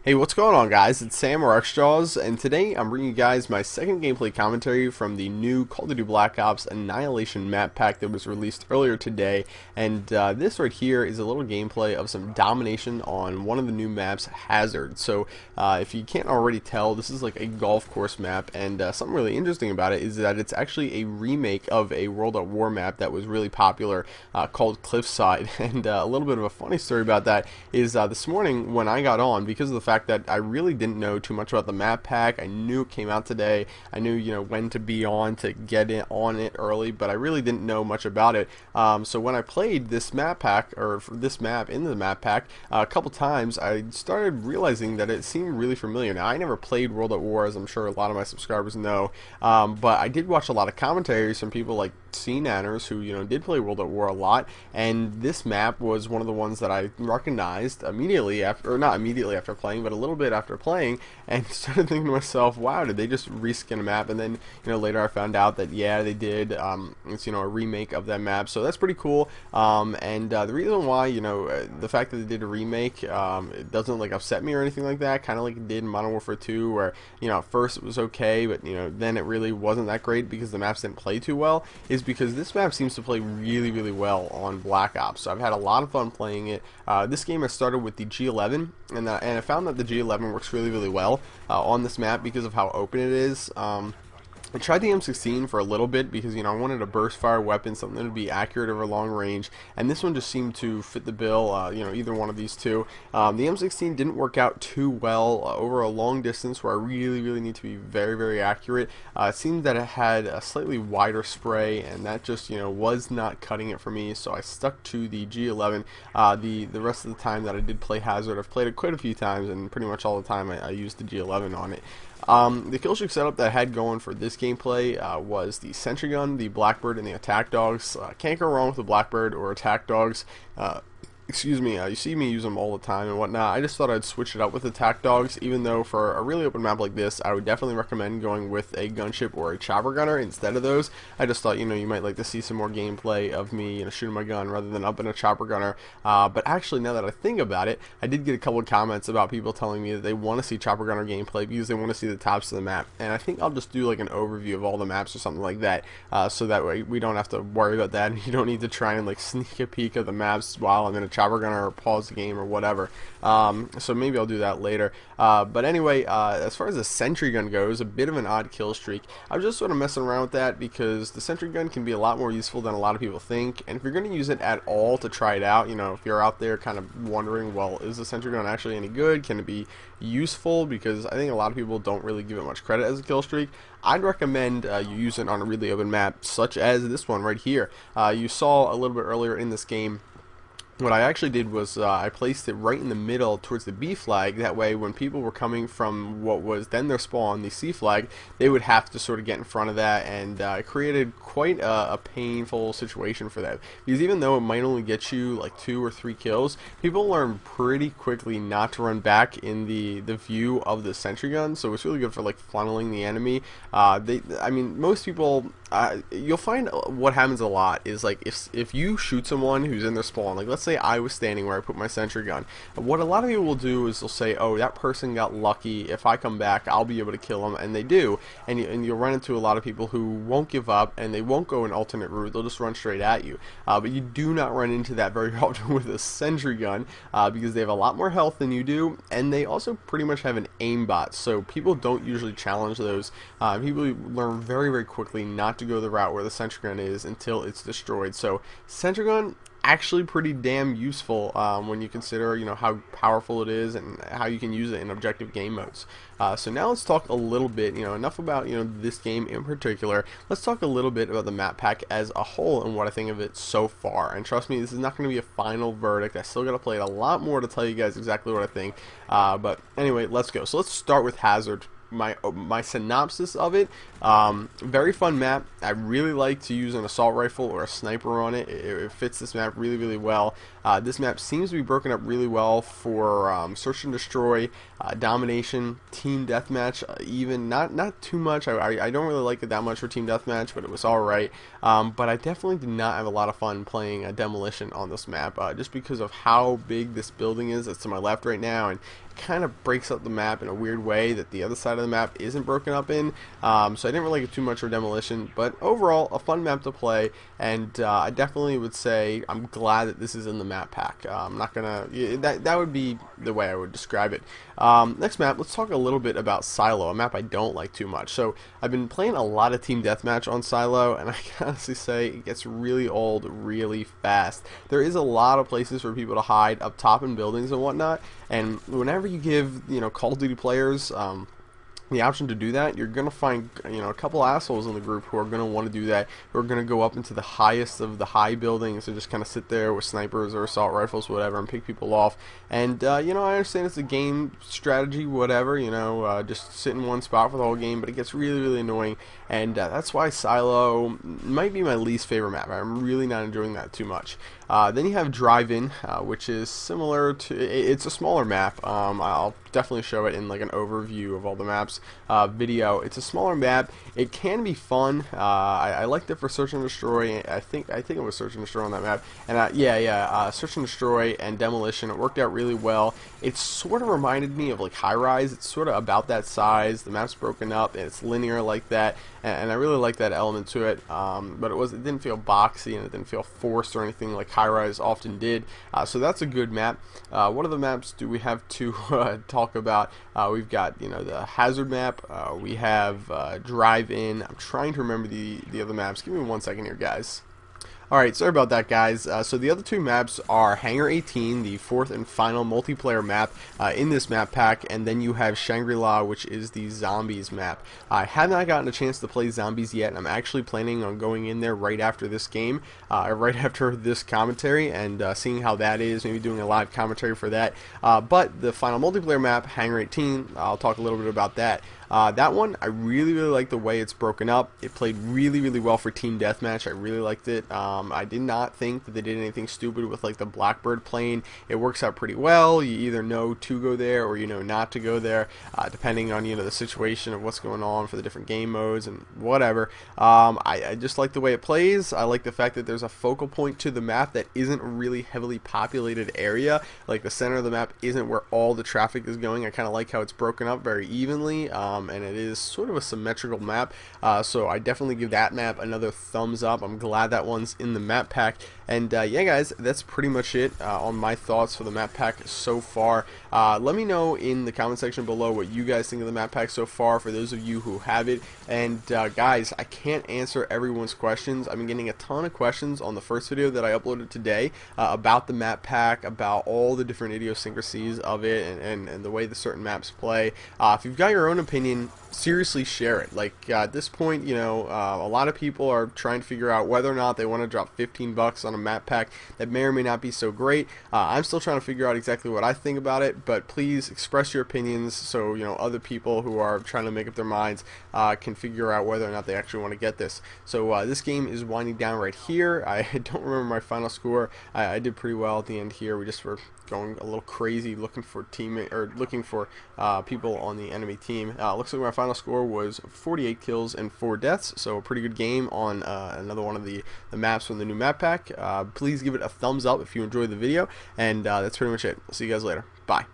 Hey, what's going on, guys? It's Sam or xJawz, and today I'm bringing you guys my second gameplay commentary from the new Call of Duty Black Ops Annihilation map pack that was released earlier today. And this right here is a little gameplay of some domination on one of the new maps, Hazard. So if you can't already tell, this is like a golf course map, and something really interesting about it is that it's actually a remake of a World at War map that was really popular called Cliffside. And a little bit of a funny story about that is this morning when I got on, because of the fact that I really didn't know too much about the map pack. I knew it came out today. I knew, when to be on to get it on it early, but I really didn't know much about it. So when I played this map pack, or this map in the map pack, a couple times, I started realizing that it seemed really familiar. Now, I never played World at War, as I'm sure a lot of my subscribers know, but I did watch a lot of commentaries from people like C-Nanners who, did play World at War a lot, and this map was one of the ones that I recognized immediately after, or not immediately after playing, but a little bit after playing, and started thinking to myself, wow, did they just reskin a map? And then, later I found out that, yeah, they did. It's, a remake of that map, so that's pretty cool. And the reason why, the fact that they did a remake, it doesn't, upset me or anything like that, kind of like it did in Modern Warfare 2, where, at first it was okay, but, then it really wasn't that great because the maps didn't play too well, is because this map seems to play really, really well on Black Ops. So I've had a lot of fun playing it. This game I started with the G11, and I found that the G11 works really, really well on this map because of how open it is. I tried the M16 for a little bit because, I wanted a burst fire weapon, something that would be accurate over long range, and this one just seemed to fit the bill, either one of these two. The M16 didn't work out too well over a long distance where I really, really need to be very, very accurate. It seemed that it had a slightly wider spray, and that just, was not cutting it for me, so I stuck to the G11. The rest of the time that I did play Hazard, I've played it quite a few times, and pretty much all the time I used the G11 on it. The killstreak setup that I had going for this gameplay was the sentry gun, the Blackbird, and the attack dogs. Can't go wrong with the Blackbird or attack dogs. Excuse me, you see me use them all the time and whatnot. I just thought I'd switch it up with attack dogs, even though for a really open map like this, I would definitely recommend going with a gunship or a chopper gunner instead of those. I just thought, you might like to see some more gameplay of me, shooting my gun rather than up in a chopper gunner. But actually, now that I think about it, I did get a couple of comments about people telling me that they want to see chopper gunner gameplay because they want to see the tops of the map. And I think I'll just do like an overview of all the maps or something like that, so that way we don't have to worry about that, and you don't need to try and sneak a peek of the maps while I'm in a chopper gunner or pause the game or whatever. So maybe I'll do that later. But anyway, as far as the sentry gun goes, a bit of an odd kill streak. I was just sort of messing around with that because the sentry gun can be a lot more useful than a lot of people think, and if you're going to use it at all to try it out, if you're out there kind of wondering, well, is the sentry gun actually any good? Can it be useful? Because I think a lot of people don't really give it much credit as a kill streak. I'd recommend you use it on a really open map such as this one right here. You saw a little bit earlier in this game, what I actually did was I placed it right in the middle towards the B flag. That way when people were coming from what was then their spawn, the C flag, they would have to sort of get in front of that, and it created quite a painful situation for them. Because even though it might only get you like 2 or 3 kills, people learn pretty quickly not to run back in the view of the sentry gun, so it's really good for funneling the enemy. I mean, most people, you'll find what happens a lot is if you shoot someone who's in their spawn, let's say I was standing where I put my sentry gun, what a lot of people will do is they'll say, oh, that person got lucky, if I come back I'll be able to kill them, and they do, and you'll run into a lot of people who won't give up, and they won't go an alternate route, they'll just run straight at you. But you do not run into that very often with a sentry gun, because they have a lot more health than you do, and they also pretty much have an aimbot, so people don't usually challenge those. People learn very, very quickly not to go the route where the sentry gun is until it's destroyed. So sentry gun, actually pretty damn useful when you consider how powerful it is and how you can use it in objective game modes. So now let's talk a little bit, enough about this game in particular. Let's talk a little bit about the map pack as a whole and what I think of it so far. And trust me, this is not going to be a final verdict. I still got to play it a lot more to tell you guys exactly what I think. But anyway, let's go. So let's start with Hazard. My synopsis of it, very fun map. I really like to use an assault rifle or a sniper on it. It fits this map really, really well. This map seems to be broken up really well for search and destroy, domination, team deathmatch, even not too much. I don't really like it that much for team deathmatch, but it was alright. But I definitely did not have a lot of fun playing demolition on this map, just because of how big this building is that's to my left right now, and kind of breaks up the map in a weird way that the other side of the map isn't broken up in. So I didn't really get too much for demolition, but overall a fun map to play, and I definitely would say I'm glad that this is in the map pack. I'm not gonna, that would be the way I would describe it. Next map, let's talk a little bit about Silo, a map I don't like too much. So I've been playing a lot of team deathmatch on Silo, and I can honestly say it gets really old really fast. There is a lot of places for people to hide up top in buildings and whatnot, and whenever you give, Call of Duty players the option to do that, you're gonna find a couple assholes in the group who are gonna want to do that, who are gonna go up into the highest of the high buildings and just kind of sit there with snipers or assault rifles, whatever, and pick people off. And I understand it's a game strategy, whatever, just sit in one spot for the whole game, but it gets really annoying, and that's why Silo might be my least favorite map. I'm really not enjoying that too much. Then you have Drive-In, which is similar to, it's a smaller map. I'll definitely show it in like an overview of all the maps video. It's a smaller map. It can be fun. I liked it for search and destroy. I think it was search and destroy on that map. And search and destroy and demolition. It worked out really well. It sort of reminded me of like High Rise. It's sort of about that size. The map's broken up and it's linear like that. And I really like that element to it. But it didn't feel boxy and it didn't feel forced or anything like High Rise often did. So that's a good map. What other maps do we have to talk about? We've got the Hazard map. We have Drive-In. I'm trying to remember the other maps. Give me 1 second here, guys. Alright, sorry about that, guys. So the other two maps are Hangar 18, the fourth and final multiplayer map in this map pack, and then you have Shangri-La, which is the Zombies map. I have not gotten a chance to play Zombies yet, and I'm actually planning on going in there right after this game, right after this commentary, and seeing how that is, maybe doing a live commentary for that. But the final multiplayer map, Hangar 18, I'll talk a little bit about that. That one, I really like the way it's broken up. It played really well for team deathmatch. I really liked it. I did not think that they did anything stupid with like the Blackbird plane. It works out pretty well. You either know to go there or you know not to go there, depending on the situation of what's going on for the different game modes and whatever. I just like the way it plays. I like the fact that there's a focal point to the map that isn't a really heavily populated area. Like the center of the map isn't where all the traffic is going. I kind of like how it's broken up very evenly. And it is sort of a symmetrical map, so I definitely give that map another thumbs up. I'm glad that one's in the map pack. And yeah, guys, that's pretty much it on my thoughts for the map pack so far. Let me know in the comment section below what you guys think of the map pack so far, for those of you who have it. And guys, I can't answer everyone's questions. I've been getting a ton of questions on the first video that I uploaded today about the map pack, about all the different idiosyncrasies of it, and the way the certain maps play. If you've got your own opinion, seriously share it. Like at this point, a lot of people are trying to figure out whether or not they want to drop 15 bucks on a map pack that may or may not be so great. I'm still trying to figure out exactly what I think about it, but please express your opinions so other people who are trying to make up their minds can figure out whether or not they actually want to get this. So this game is winding down right here. I don't remember my final score. I did pretty well at the end here. We just were going a little crazy looking for people on the enemy team. Looks like my final score was 48 kills and 4 deaths, so a pretty good game on another one of the maps from the new map pack. Please give it a thumbs up if you enjoyed the video, and that's pretty much it. I'll see you guys later. Bye.